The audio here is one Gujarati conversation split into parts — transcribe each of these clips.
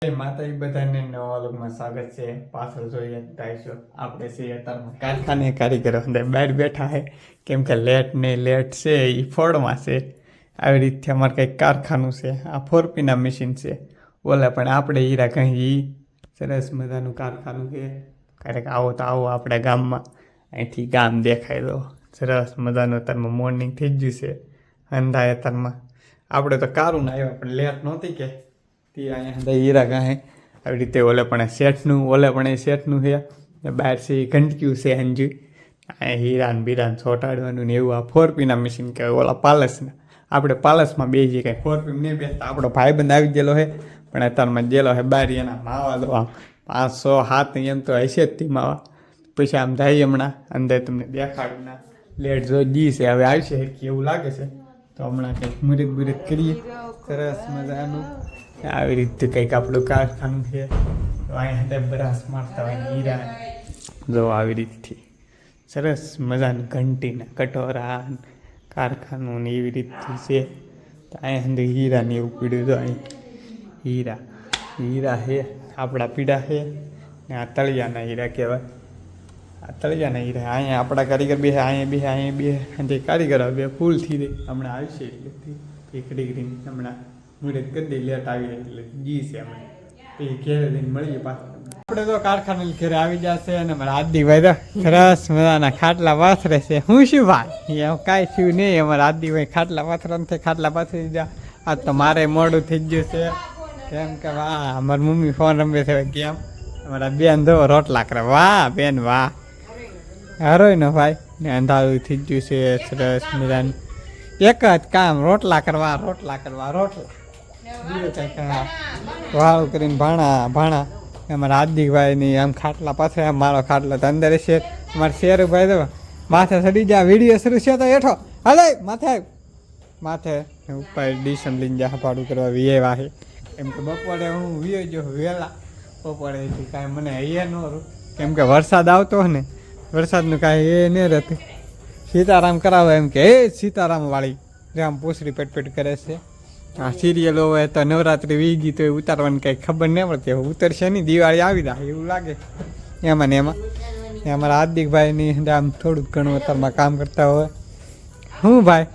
માતાજી બધાને નવા લોકમાં સ્વાગત છે. પાછળ જોઈએ ટાઈસો આપણે છીએ અત્યારમાં કારખાને કારીગરો અંદર બહાર બેઠા છે કેમ કે લેટ ને લેટ છે એ ફોડમાં છે. આવી રીતે અમારે કંઈક કારખાનું છે. આ ફોરપીના મશીન છે ઓલા પણ આપણે હીરા કંઈ સરસ મજાનું કારખાનું છે. ક્યારેક આવો તો આવો આપણા ગામમાં. અહીંથી ગામ દેખાય તો સરસ મજાનું અત્યારમાં મોર્નિંગ થઈ જ ગયું છે. અંધાય અત્યારમાં આપણે તો કારું ના આવ્યા પણ લેટ નહોતી કે અહીંયા હીરા ગાહે આવી રીતે ઓલે પણ શેઠનું એ શેઠનું છે. બહાર છે એ ઘંટક્યું છે અંજુ અહીંયા હીરાન બીરાન ચોંટાડવાનું ને એવું. આ ફોરપીના મશીન કહેવાય ઓલા પાલસના. આપણે પાલસમાં બે જઈએ કાંઈ ફોરપી નહીં બેસતા. આપણો ભાઈબંધ આવી ગયેલો છે પણ અત્યારમાં ગયેલો છે બારી એના માવા દો આમ 500 7 એમ તો હશે જ તી માવા. પછી આમ જાય હમણાં અંદર તમને દેખાડું ના લેટ જો જી છે હવે આવશે એવું લાગે છે તો હમણાં કંઈક મુરત બુરત કરીએ સરસ મજાનું. આવી રીતે કંઈક આપણું કારખાનું છે. તો અહીંયા બ્રશ મારતા હોય હીરા જો આવી રીતથી સરસ મજાનું ઘંટીના કટોરા કારખાનું ને એવી રીતથી છે. તો અહીંયા અંદર હીરાને એવું પીડ્યું તો અહીં હીરા છે આપણા પીડા છે ને આ તળિયાના હીરા કહેવાય. આ તળિયાના હીરા અહીંયા આપણા કારીગર બે અહીંયા બે અને કારીગર બે ફૂલ થઈ દે હમણાં આવશે એટલે એકડી ગ્રીન હમણાં મુરત કરી લેટ આવી એટલે જી છે અમે પછી ઘેરે લઈને મળીએ પાછા. આપણે તો કારખાને ઘરે આવી જશે અને મારા આદિભાઈ તો સરસ મજાના ખાટલા પાથરે છે. હું શું ભાઈ એમ કાંઈ થયું નહીં. અમારા આદિભાઈ ખાટલા પાથરવા ખાટલા પાથરી દીધા. આજ તો મારે મોડું થઈ ગયું છે કેમ કે વાહ અમારી મમ્મી ફોન રમે છે કેમ અમારા બેન જો રોટલા કરે. વાહ બેન વાહ હારોય ને ભાઈ ને અંધારું થઈ ગયું છે સરસ મજાનું. એક જ કામ રોટલા કરવા વાળું કરીને ભાણા અમારા હાર્દિકભાઈની આમ ખાટલા પાછળ આમ મારો ખાટલો તો અંદર છે. અમારા શેરુભાઈ તો માથે ચડી જાય વિડીયો શરૂ છે તો હેઠો હાલે માથે ઉપર ડીસમ લઈને જા ભાડું કરવા વીએ વાહે કેમ કે બપોરે હું વીએ જો વહેલા બપોરેથી કાંઈ મને એ ન રહું કેમ કે વરસાદ આવતો હોય ને વરસાદનું કાંઈ એ નહીં રહેતું. સીતારામ કરાવે એમ કે એ સીતારામ વાળી જે આમ પૂછડી પેટ કરે છે. આ સિરિયલો હોય તો નવરાત્રિ વી ગઈ તો એ ઉતારવાની કંઈ ખબર નહીં પડતી. ઉતરશે નહીં દિવાળી આવી જાય એવું લાગે એમાં ને એમાં. અમારા હાર્દિકભાઈની આમ થોડુંક ઘણું અત્યારમાં કામ કરતા હોય. હું ભાઈ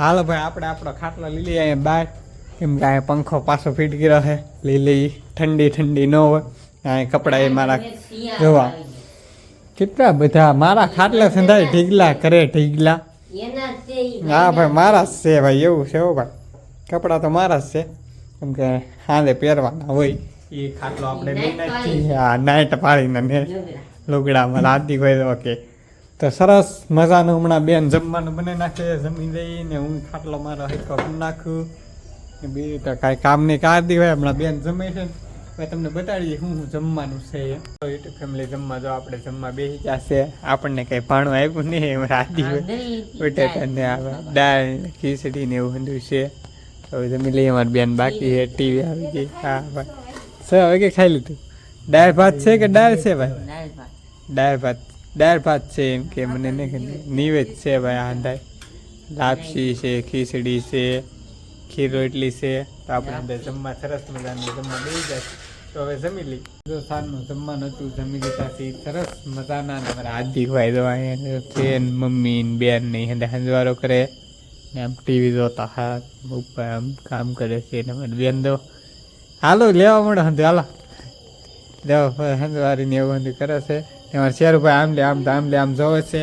હાલો ભાઈ આપણે આપણો ખાટલો લઈ લઈએ અહીંયા બહાર કેમ કે અહીંયા પંખો પાછો ફીટ કર્યો છે લઈ લઈ ઠંડી ન હોય. અહીંયા કપડાં એ મારા જોવા કેટલા બધા મારા ખાટલા સંધાય ઢીગલા કરે ઢીગલા. હા ભાઈ મારા જ છે ભાઈ એવું છે હો ભાઈ. કપડાં તો મારા જ છે કેમ કે હાલે પહેરવાના હોય એ ખાટલો આપણે લઈ નાખીએ. હા નાઇટ પાડીને ને લુગડામાં હાર્દિકભાઈ ઓકે તો સરસ મજાનું હમણાં બેન જમવાનું બનાવી નાખે. જમી લઈને હું ખાટલો મારો હરખો કરી નાખું. બીજું તો કાંઈ કામ નહીં. હાર્દિકભાઈ હમણાં બેન જમે છે ને તમને બતાડીએ શું જમવાનું છે. યુટ્યુબ ફેમિલી જમવા જો આપણે જમવા બેસી જશે. આપણને કંઈ ભાણું આવ્યું નહીં. એમ હાર્દિકભાઈ બટાટાને આવે દાળ ખીચડી ને એવું બધું છે. હવે જમી લઈએ. અમારી બેન બાકી છે ટીવી આવી ગઈ. હા ભાઈ 6 વાગે ખાઈ લીધું. દાળ ભાત છે કે દાળ છે ભાઈ? દાળ ભાત છે એમ કે મને નહીં નિવેદ છે ભાઈ. આ દાળ લાપસી છે ખીચડી છે ખીર રોટલી છે. તો આપણે અંદર જમવા સરસ મજાનું જમવા બેસી જાય. તો હવે જમી લઈ. જો સાંજનું જમવાનું હતું જમી લીધા છે સરસ મજાના. અમારા હાર્દિકભાઈ તો અહીંયા બેન મમ્મી ને બેન ને એને હંજવારો કરે ને આમ ટીવી જોતા હાથ ઉપર આમ કામ કરે છે. ને અમારી બેન તો હાલો લેવા મળે હંધે હાલો લેવા હંજવારીને એવું હંધું કરે છે. અમારા શેરુભાઈ આમ લે આમ જોવે છે.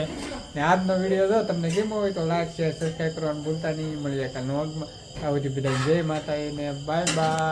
ને આજનો વિડીયો જો તમને કેમ હોય તો લાઈક શેર સબસ્ક્રાઈબ કરવાનું ભૂલતા નહીં. મળીએ કાલનો વ્લોગમાં. આ બધી બધા જય માતા ને બાય બાય.